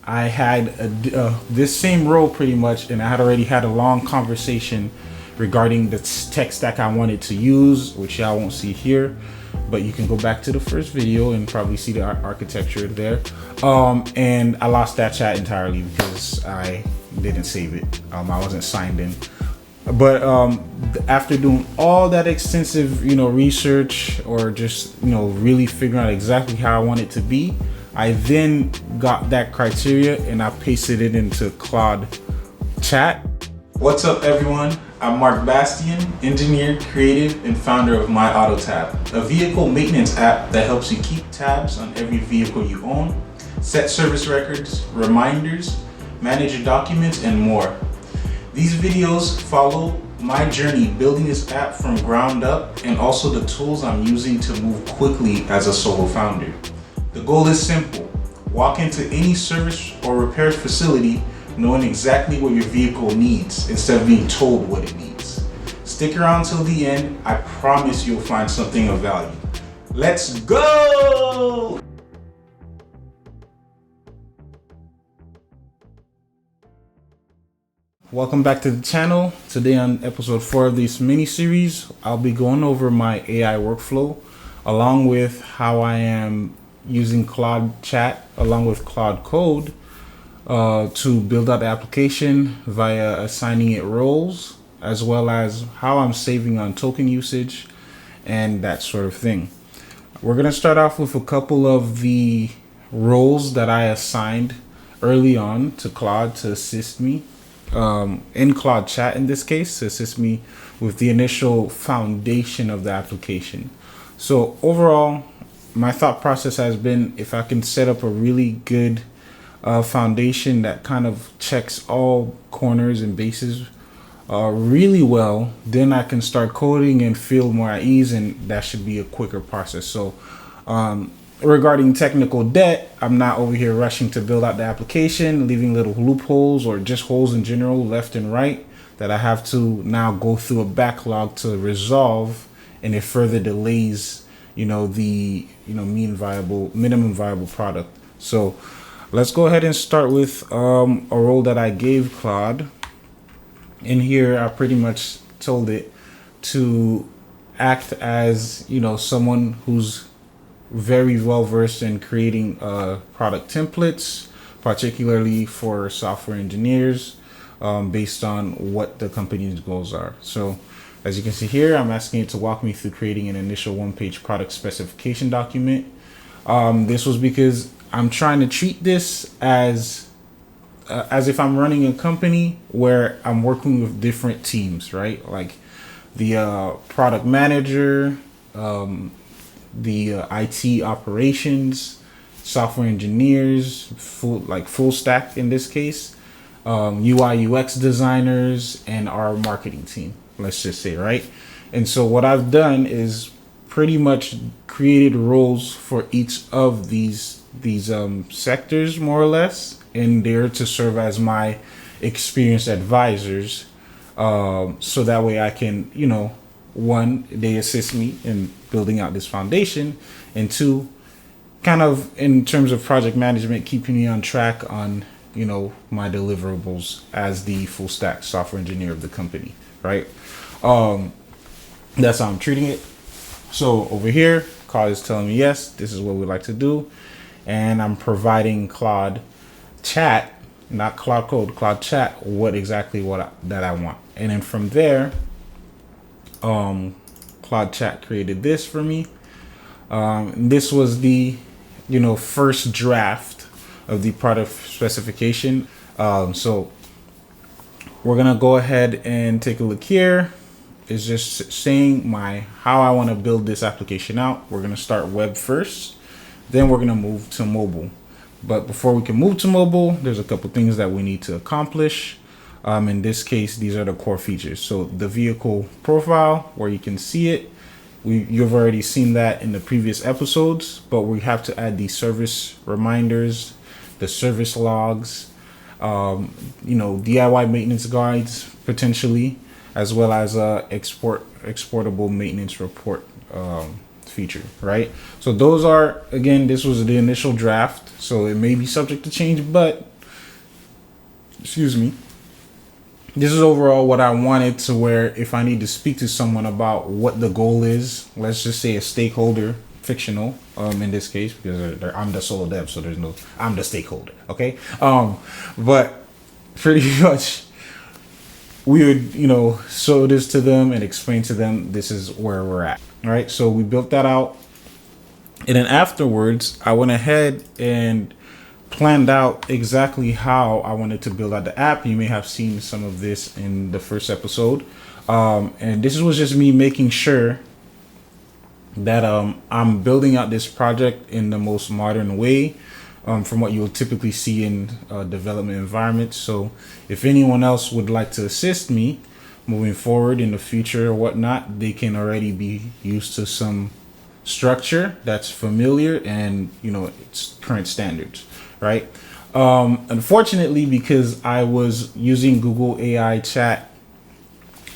I had this same role pretty much, and I had already had a long conversation regarding the tech stack I wanted to use, which y'all won't see here, but you can go back to the first video and probably see the architecture there. And I lost that chat entirely because I didn't save it. I wasn't signed in. But after doing all that extensive, research, or just, really figuring out exactly how I want it to be, I then got that criteria and I pasted it into Claude Chat. What's up, everyone? I'm Mark Bastian, engineer, creative, and founder of MyAutoTab, a vehicle maintenance app that helps you keep tabs on every vehicle you own, set service records, reminders, manage your documents, and more. These videos follow my journey building this app from ground up, and also the tools I'm using to move quickly as a solo founder. The goal is simple: walk into any service or repair facility knowing exactly what your vehicle needs instead of being told what it needs. Stick around till the end. I promise you'll find something of value. Let's go! Welcome back to the channel. Today on episode 4 of this mini series, I'll be going over my AI workflow along with how I am using Claude Chat along with Claude Code to build out the application via assigning it roles, as well as how I'm saving on token usage and that sort of thing. We're going to start off with a couple of the roles that I assigned early on to Claude to assist me in Claude Chat, in this case, to assist me with the initial foundation of the application. So overall, my thought process has been, if I can set up a really good foundation that kind of checks all corners and bases really well, then I can start coding and feel more at ease, and that should be a quicker process. So regarding technical debt, I'm not over here rushing to build out the application, leaving little loopholes or just holes in general left and right that I have to now go through a backlog to resolve, and it further delays the minimum viable product. So let's go ahead and start with a role that I gave Claude. In here, I pretty much told it to act as someone who's very well versed in creating product templates, particularly for software engineers, based on what the company's goals are. So as you can see here, I'm asking it to walk me through creating an initial one-page product specification document. This was because I'm trying to treat this as if I'm running a company where I'm working with different teams, right? Like the product manager, the IT operations, software engineers, full stack in this case, UI UX designers, and our marketing team, let's just say, right? And so what I've done is pretty much created roles for each of these sectors, more or less, and there to serve as my experienced advisors, so that way I can, one, they assist me in building out this foundation, and two, kind of in terms of project management, keeping me on track on my deliverables as the full stack software engineer of the company, right? That's how I'm treating it. So over here, Claude is telling me, yes, this is what we'd like to do, and I'm providing Claude Chat, not Claude Code, Claude Chat, that I want. And then from there, Claude Chat created this for me. This was the first draft of the product specification. So we're gonna go ahead and take a look here. It's just saying how I want to build this application out. We're gonna start web first, then we're gonna move to mobile. But before we can move to mobile, there's a couple things that we need to accomplish. In this case, these are the core features. So the vehicle profile, where you can see it, you've already seen that in the previous episodes, but we have to add the service reminders, the service logs, DIY maintenance guides potentially, as well as exportable maintenance report feature, right? So those are, again, this was the initial draft, so it may be subject to change, but excuse me, this is overall what I wanted, to where if I need to speak to someone about what the goal is, let's just say a stakeholder, fictional, in this case, because I'm the solo dev, so I'm the stakeholder, okay? But pretty much we would, show this to them and explain to them this is where we're at. All right, so we built that out. And then afterwards, I went ahead and planned out exactly how I wanted to build out the app. You may have seen some of this in the first episode. And this was just me making sure that I'm building out this project in the most modern way, from what you'll typically see in development environments. So if anyone else would like to assist me moving forward in the future or whatnot, they can already be used to some structure that's familiar and it's current standards, right? Unfortunately, because I was using Google AI chat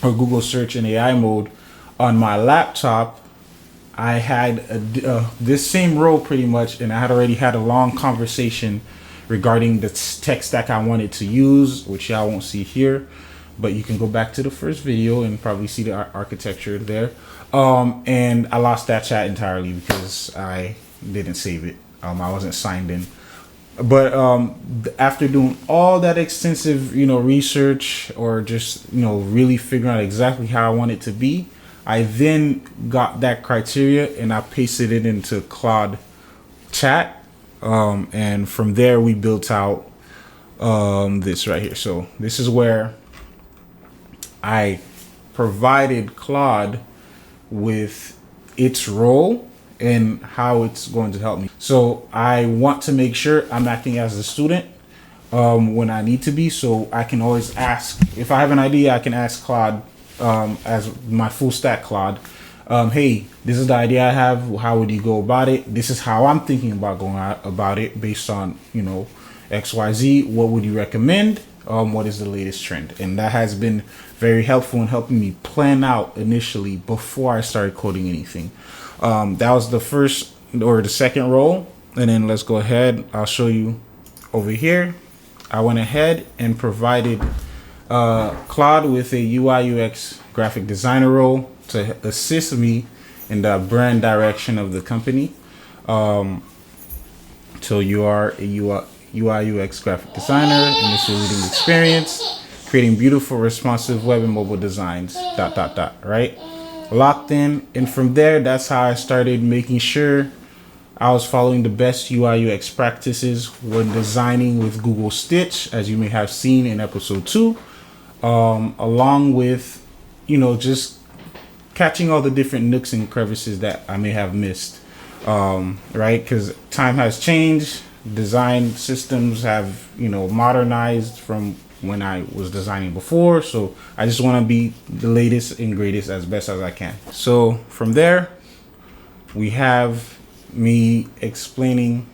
or Google search in AI mode on my laptop, I had this same role pretty much, and I had already had a long conversation regarding the tech stack I wanted to use, which y'all won't see here, but you can go back to the first video and probably see the architecture there. And I lost that chat entirely because I didn't save it. I wasn't signed in. But after doing all that extensive, research, or just, really figuring out exactly how I want it to be, I then got that criteria and I pasted it into Claude chat. And from there we built out this right here. So this is where I provided Claude with its role and how it's going to help me. So I want to make sure I'm acting as a student when I need to be. So I can always ask, if I have an idea, I can ask Claude, as my full stack Claude, hey, this is the idea I have. How would you go about it? This is how I'm thinking about going about it based on, XYZ. What would you recommend? What is the latest trend? And that has been very helpful in helping me plan out initially before I started coding anything. That was the first or the second role. And then let's go ahead. I'll show you over here. I went ahead and provided Claude with a UI UX graphic designer role to assist me in the brand direction of the company. So you are a UI UX graphic designer, and this is leading experience, creating beautiful responsive web and mobile designs, ... right? Locked in. And from there, that's how I started making sure I was following the best UI UX practices when designing with Google Stitch, as you may have seen in episode 2, along with, just catching all the different nooks and crevices that I may have missed, right? Because time has changed. Design systems have, modernized from when I was designing before. So I just want to be the latest and greatest as best as I can. So from there, we have me explaining,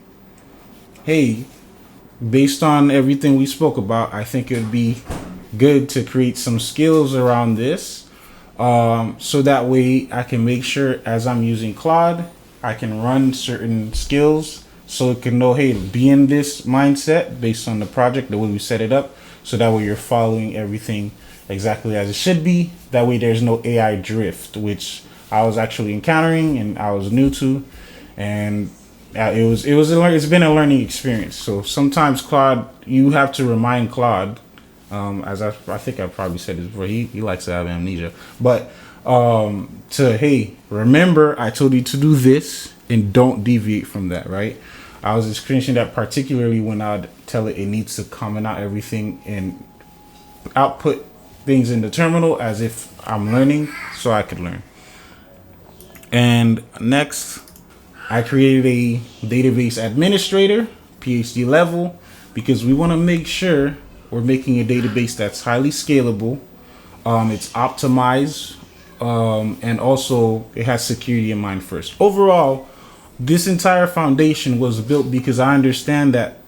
hey, based on everything we spoke about, I think it would be good to create some skills around this. So that way I can make sure as I'm using Claude, I can run certain skills so it can know, hey, be in this mindset based on the project, the way we set it up. So that way you're following everything exactly as it should be. That way there's no AI drift, which I was actually encountering and I was new to. And it's been a learning experience. So sometimes Claude, you have to remind Claude, as I think I probably said this before, he likes to have amnesia, but hey, remember I told you to do this and don't deviate from that, right? I was experiencing that particularly when I'd tell it needs to comment out everything and output things in the terminal as if I'm learning, so I could learn. And next, I created a database administrator, PhD level, because we want to make sure we're making a database that's highly scalable, it's optimized, and also it has security in mind first. Overall, this entire foundation was built because I understand that,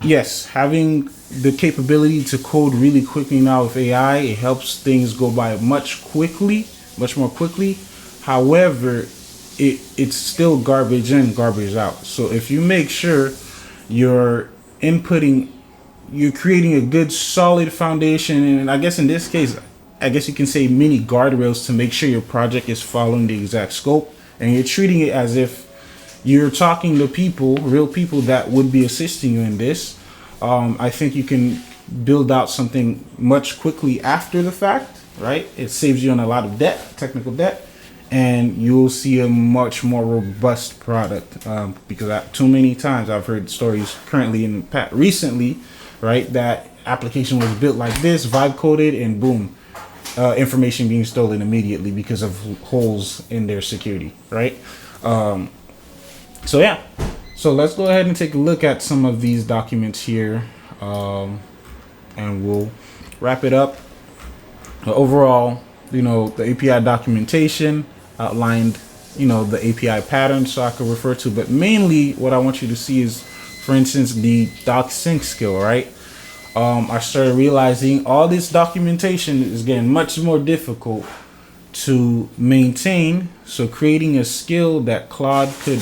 yes, having the capability to code really quickly now with AI, it helps things go by much more quickly. However, it's still garbage in, garbage out. So if you make sure you're inputting you're creating a good solid foundation, and I guess in this case, I guess you can say mini guardrails to make sure your project is following the exact scope, and you're treating it as if you're talking to people, real people that would be assisting you in this. I think you can build out something much quickly after the fact, right? It saves you on a lot of debt, technical debt, and you'll see a much more robust product. Because too many times I've heard stories currently in the past, recently, right, that application was built like this, vibe coded, and boom, information being stolen immediately because of holes in their security, right? So yeah, so let's go ahead and take a look at some of these documents here, and we'll wrap it up. Overall, the API documentation outlined, the API pattern so I could refer to, but mainly what I want you to see is, for instance, the doc sync skill, right? I started realizing all this documentation is getting much more difficult to maintain. So creating a skill that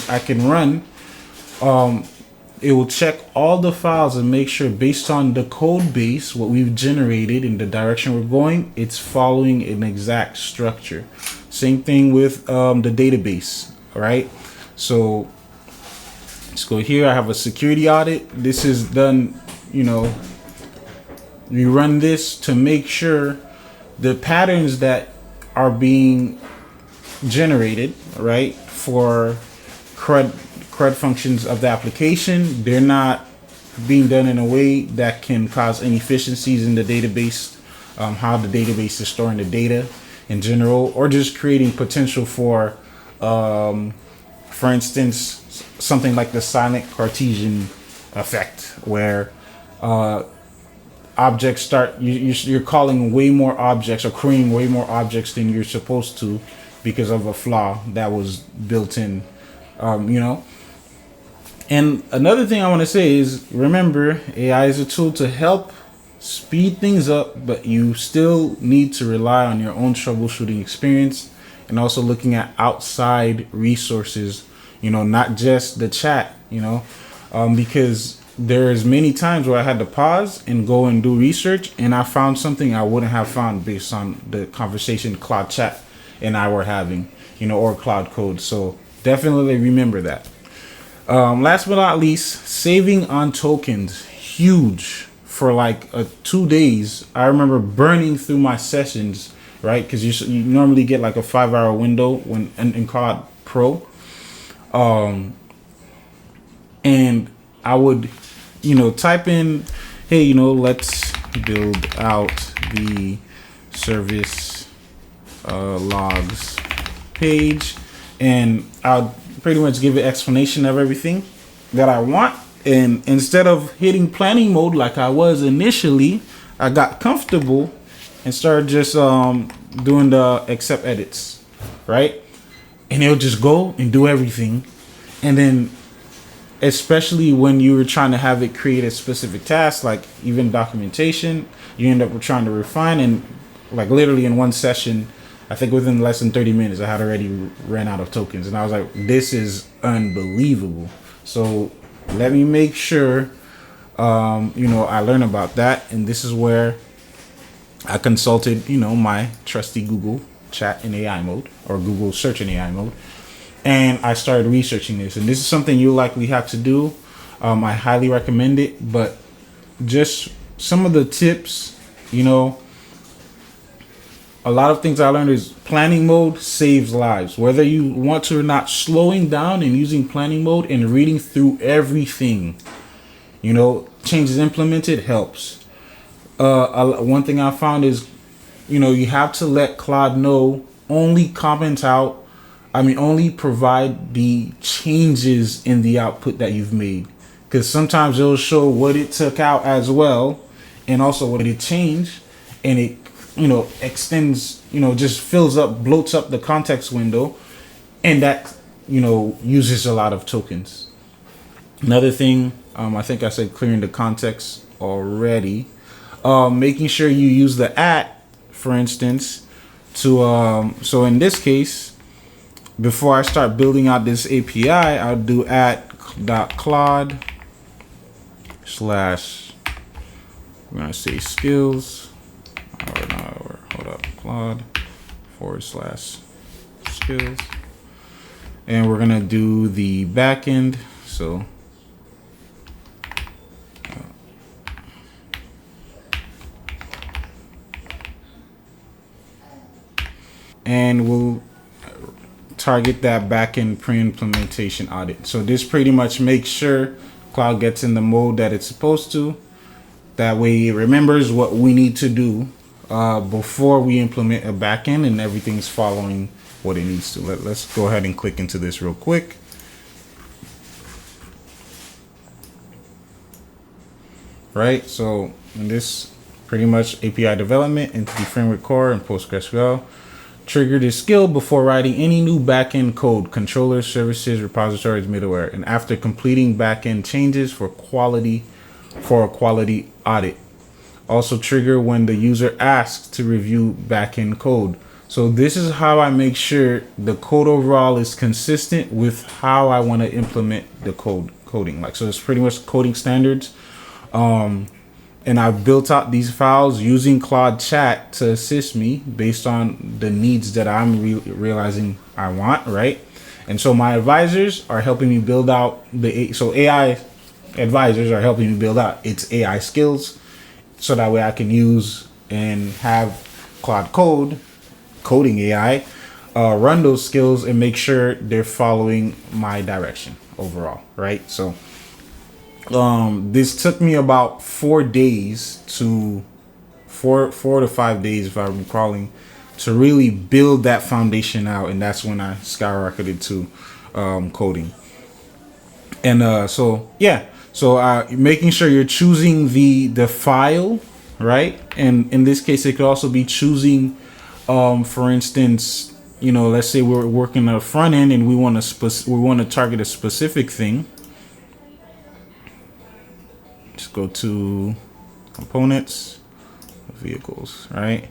I can run, it will check all the files and make sure based on the code base, what we've generated in the direction we're going, it's following an exact structure. Same thing with the database, right? So let's go here. I have a security audit. This is done, we run this to make sure the patterns that are being generated, right, for CRUD functions of the application, they're not being done in a way that can cause inefficiencies in the database, how the database is storing the data in general, or just creating potential for instance, something like the silent Cartesian effect, where objects start, you're calling way more objects or creating way more objects than you're supposed to because of a flaw that was built in, And another thing I want to say is, remember, AI is a tool to help speed things up, but you still need to rely on your own troubleshooting experience and also looking at outside resources, not just the chat, because there's many times where I had to pause and go and do research, and I found something I wouldn't have found based on the conversation Claude Chat and I were having, or Claude Code. So definitely remember that. Last but not least, saving on tokens, huge. For like 2 days, I remember burning through my sessions, right? Because you normally get like a 5-hour window when in Claude Pro, and I would, type in, hey, let's build out the service logs page, and I'll pretty much give an explanation of everything that I want. And instead of hitting planning mode like I was initially, I got comfortable and started just doing the accept edits, right? And it'll just go and do everything. And then, especially when you were trying to have it create a specific task, like even documentation, you end up trying to refine, and like literally in one session, I think within less than 30 minutes, I had already ran out of tokens. And I was like, this is unbelievable. So let me make sure, I learn about that. And this is where I consulted, my trusty Google Chat in AI mode, or Google Search in AI mode. And I started researching this. And this is something you'll likely have to do. I highly recommend it. But just some of the tips, a lot of things I learned is planning mode saves lives. Whether you want to or not, slowing down and using planning mode and reading through everything, changes implemented helps. One thing I found is, you have to let Claude know, only provide the changes in the output that you've made. Because sometimes it'll show what it took out as well, and also what it changed, and it extends, just bloats up the context window, and that, uses a lot of tokens. Another thing, I think I said clearing the context already, making sure you use the @ for instance, to, so in this case, before I start building out this API, I'll do @.claude/ We're gonna say skills, hold up, Claude / skills. And we're gonna do the backend. So and we'll target that backend pre-implementation audit. So this pretty much makes sure Claude gets in the mode that it's supposed to. That way it remembers what we need to do before we implement a backend, and everything's following what it needs to. Let's go ahead and click into this real quick. Right, so in this pretty much API development, Entity Framework Core, and PostgreSQL. Trigger this skill before writing any new backend code, controllers, services, repositories, middleware, and after completing backend changes for a quality audit. Also trigger when the user asks to review backend code. So this is how I make sure the code overall is consistent with how I want to implement the coding. Like, so it's pretty much coding standards. And I've built out these files using Claude Chat to assist me based on the needs that I'm realizing I want, right? And so my advisors are helping me build out so AI advisors are helping me build out its AI skills, so that way I can use and have Claude Code, coding AI, run those skills and make sure they're following my direction overall, right? So this took me about 4 days to 4 to 5 days, if I'm recalling, to really build that foundation out, and that's when I skyrocketed to coding. And so making sure you're choosing the file, right? And in this case, it could also be choosing, for instance, let's say we're working on the front end and we want to target a specific thing. Just go to components, vehicles, right?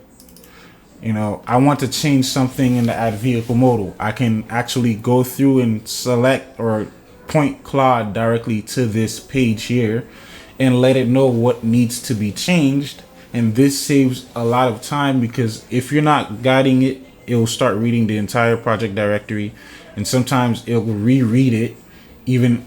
I want to change something in the add vehicle modal. I can actually go through and select or point Claude directly to this page here and let it know what needs to be changed. And this saves a lot of time, because if you're not guiding it, it will start reading the entire project directory, and sometimes it will reread it even,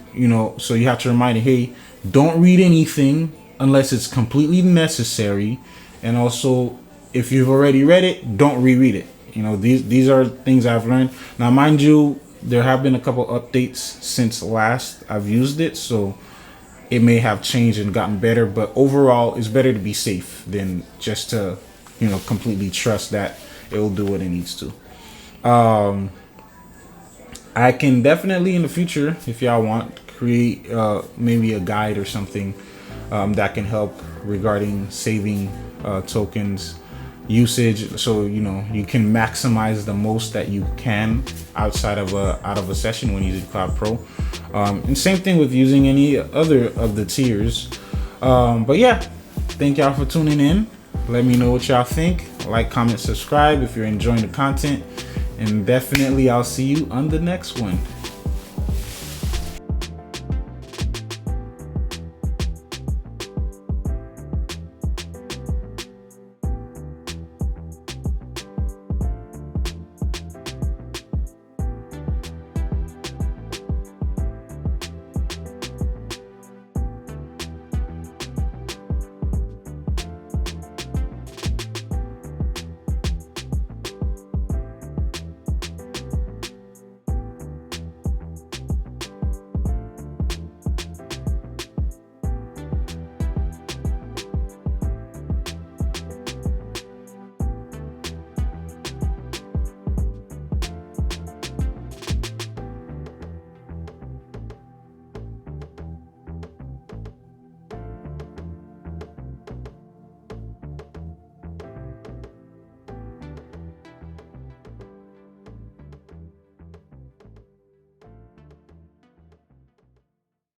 so you have to remind it, hey, don't read anything unless it's completely necessary. And also, if you've already read it, don't reread it. These are things I've learned. Now, mind you, there have been a couple updates since last I've used it, so it may have changed and gotten better. But overall, it's better to be safe than just to, completely trust that it will do what it needs to. I can definitely in the future, if y'all want, create maybe a guide or something that can help regarding saving tokens usage, so you can maximize the most that you can out of a session when using Claude Pro. And same thing with using any other of the tiers. But yeah, thank y'all for tuning in. Let me know what y'all think. Like, comment, subscribe if you're enjoying the content, and definitely I'll see you on the next one.